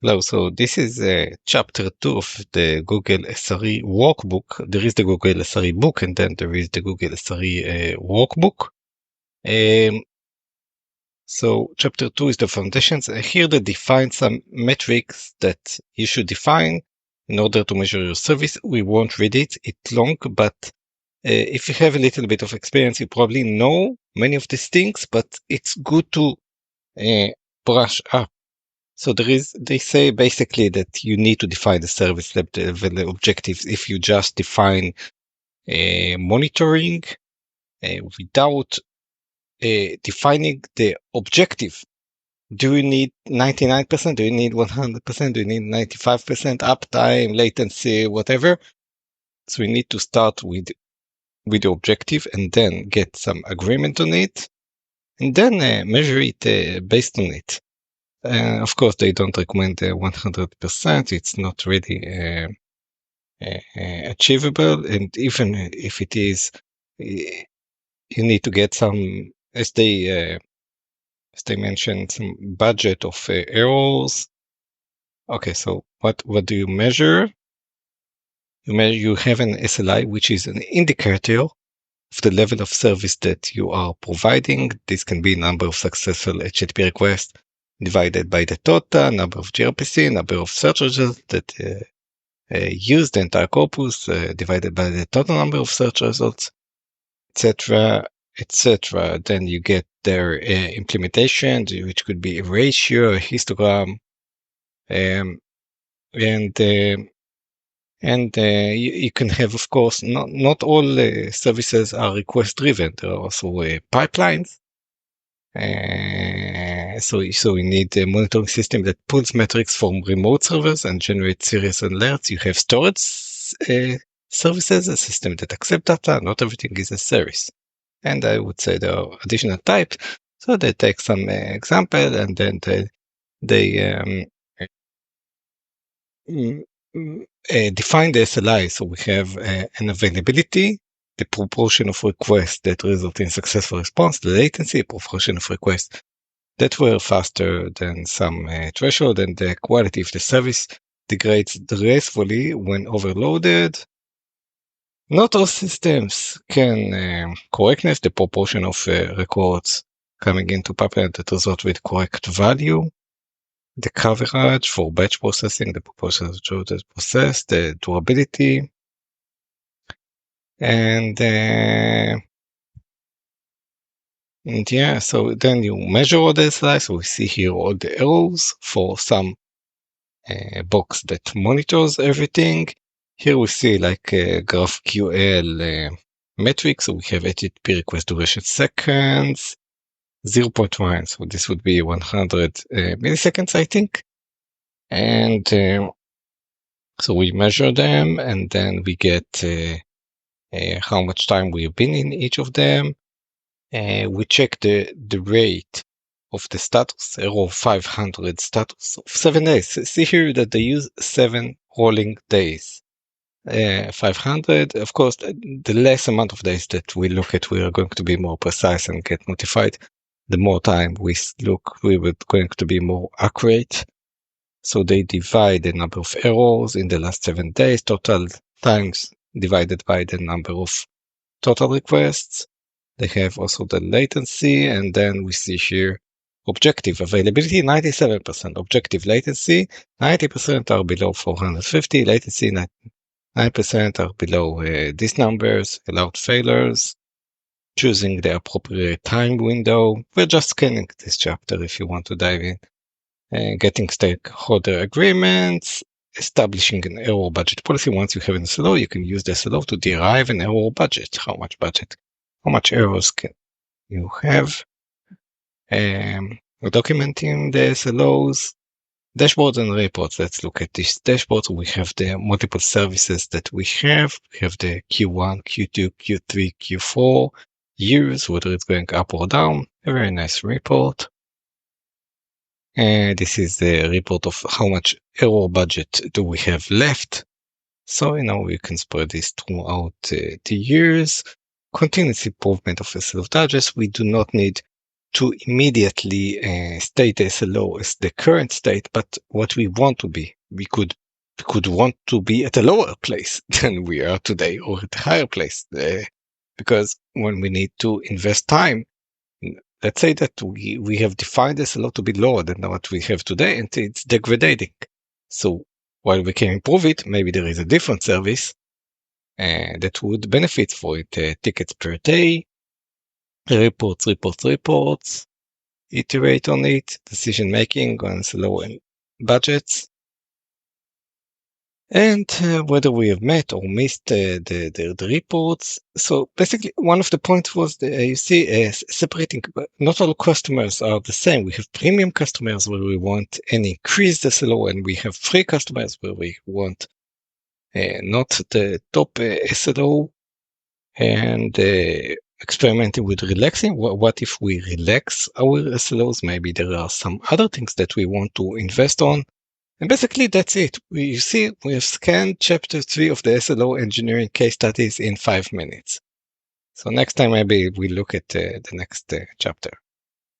Hello, so this is chapter 2 of the Google SRE workbook. There is the Google SRE book, and then there is the Google SRE workbook. So chapter 2 is the foundations. Here they define some metrics that you should define in order to measure your service. We won't read it. It's long, but if you have a little bit of experience, you probably know many of these things, but it's good to brush up. So they say basically that you need to define the service level objectives. If you just define monitoring without defining the objective, do you need 99%? Do you need 100%? Do you need 95% uptime, latency, whatever? So we need to start with the objective and then get some agreement on it, and then measure it based on it. Of course, they don't recommend 100%. It's not really achievable. And even if it is, you need to get some, as they mentioned, some budget of errors. Okay, so what do you measure? You have an SLI, which is an indicator of the level of service that you are providing. This can be number of successful HTTP requests divided by the total number of gRPC, number of search results that use the entire corpus divided by the total number of search results, etc., etc. Then you get their implementation, which could be a ratio, a histogram, and you can have, of course, not all services are request driven. There are also pipelines. So we need a monitoring system that pulls metrics from remote servers and generates serious alerts. You have storage services, a system that accept data. Not everything is a service. And I would say there are additional types. So they take some example and then they define the SLI. So we have an availability, the proportion of requests that result in successful response, the latency, proportion of requests that were faster than some threshold, and the quality of the service degrades gracefully when overloaded. Not all systems can correctness the proportion of records coming into pipeline that result with correct value, the coverage for batch processing, the proportion of the processed, the durability, and yeah, so then you measure all the SLIs. So we see here all the errors for some box that monitors everything. Here we see like GraphQL metrics. So we have HTTP request duration seconds, 0.1. So this would be 100 milliseconds, I think. And so we measure them, and then we get how much time we've been in each of them. We check the rate of the status, error 500 status of 7 days. See here that they use 7 rolling days. 500, of course, the less amount of days that we look at, we are going to be more precise and get notified. The more time we look, we were going to be more accurate. So they divide the number of errors in the last 7 days, total times divided by the number of total requests. They have also the latency, and then we see here objective availability, 97%. Objective latency, 90% are below 450. Latency, 9% are below these numbers. Allowed failures, choosing the appropriate time window. We're just scanning this chapter if you want to dive in. Getting stakeholder agreements, establishing an error budget policy. Once you have an SLO, you can use the SLO to derive an error budget. How much errors can you have? Documenting the SLOs, dashboards and reports. Let's look at these dashboards. We have the multiple services that we have. We have the Q1, Q2, Q3, Q4 years, whether it's going up or down. A very nice report. And this is the report of how much error budget do we have left. So, we can spread this throughout the years. Continuous improvement of SLO digest. We do not need to immediately state the SLO as the current state, but what we want to be. We could want to be at a lower place than we are today, or at a higher place, because when we need to invest time, let's say that we have defined SLO to be lower than what we have today, and it's degrading. So while we can improve it, maybe there is a different service that would benefit for it. Tickets per day, reports, iterate on it, decision making on SLO and budgets, and whether we have met or missed the reports. So basically, one of the points was you see separating. Not all customers are the same. We have premium customers where we want an increased SLO, and we have free customers where we want not the top SLO, and experimenting with relaxing. What if we relax our SLOs? Maybe there are some other things that we want to invest on. And basically, that's it. You see, we have scanned chapter 3 of the SLO engineering case studies in 5 minutes. So next time, maybe we look at the next chapter.